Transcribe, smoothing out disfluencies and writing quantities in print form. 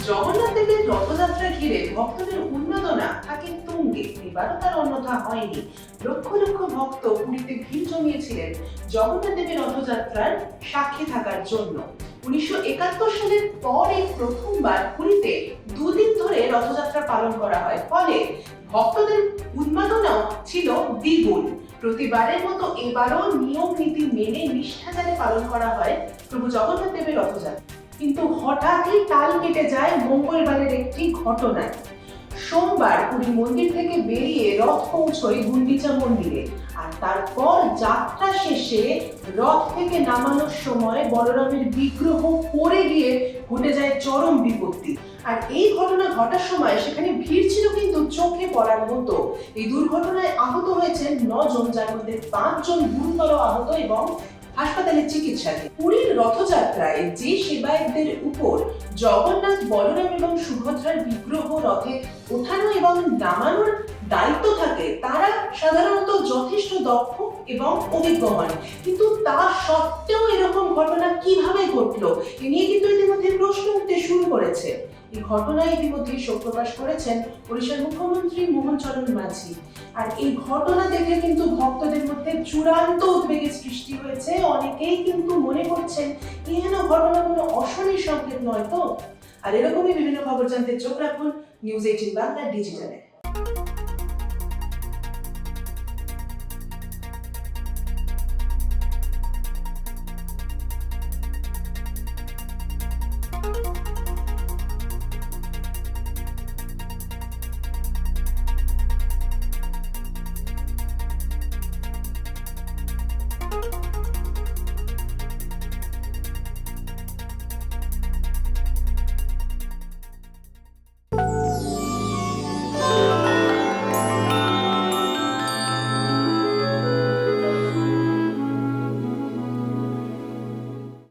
জগন্নাথ দেবের রথযাত্রা ঘিরে ভক্তদের উন্মাদনা থাকে তুঙ্গে। এবারও তার অন্যথা হয়নি। লক্ষ লক্ষ ভক্ত পুরীতে ভিড় জমিয়েছিলেন জগন্নাথ দেবের রথযাত্রার সাক্ষী থাকার জন্য। 1971 সালের পর এই প্রথমবার পুরীতে দুদিন ধরে রথযাত্রা পালন করা হয়, ফলে ভক্তদের উন্মাদনাও ছিল দ্বিগুণ। প্রতিবারের মতো এবারও নিয়ম নীতি মেনে নিষ্ঠাজারে পালন করা হয় প্রভু জগন্নাথ দেবের রথযাত্রা। কিন্তু হঠাৎই তাল কেটে যায় মঙ্গলবারের একটি ঘটনায়। সোমবার পুরী মন্দির থেকে বেরিয়ে রথ পৌঁছয় গুন্ডিচা মন্দিরে, আর তারপর যাত্রা শেষে রথ থেকে নামানোর সময় বলরামের বিগ্রহ পড়ে গিয়ে ঘটে যায় চরম বিপত্তি। আর এই ঘটনা ঘটার সময় সেখানে ভিড় ছিল কিন্তু চোখে পড়ার মতো। এই দুর্ঘটনায় আহত হয়েছেন 9 জন, যার মধ্যে 5 জন গুরুতর আহত এবং হাসপাতালে চিকিৎসাধীন। পুরীর রথযাত্রায় যে সেবায়েতদের উপর জগন্নাথ, বলরাম এবং সুভদ্রার বিগ্রহ রথে ওঠানো এবং নামানোর দায়িত্ব থাকে, তারা সাধারণত যথেষ্ট দক্ষ এবং অভিজ্ঞ হন। কিন্তু তা সত্ত্বেও এরকম ঘটনা কিভাবে ঘটলো, এ নিয়ে কিন্তু ইতিমধ্যে প্রশ্ন উঠতে শুরু করেছে। এই ঘটনায় ইতিমধ্যে শোক প্রকাশ করেছেন ওড়িশার মুখ্যমন্ত্রী মোহন চরণ মাঝি। আর এই ঘটনা দেখে কিন্তু ভক্তদের মধ্যে চূড়ান্ত উদ্বেগের সৃষ্টি হয়েছে। অনেকেই কিন্তু মনে করছেন এই যেন ঘটনা কোনো অশনির সংকেত নয় তো। আর এরকমই বিভিন্ন খবর জানতে চোখ রাখুন নিউজ 18 বাংলা ডিজিটালে।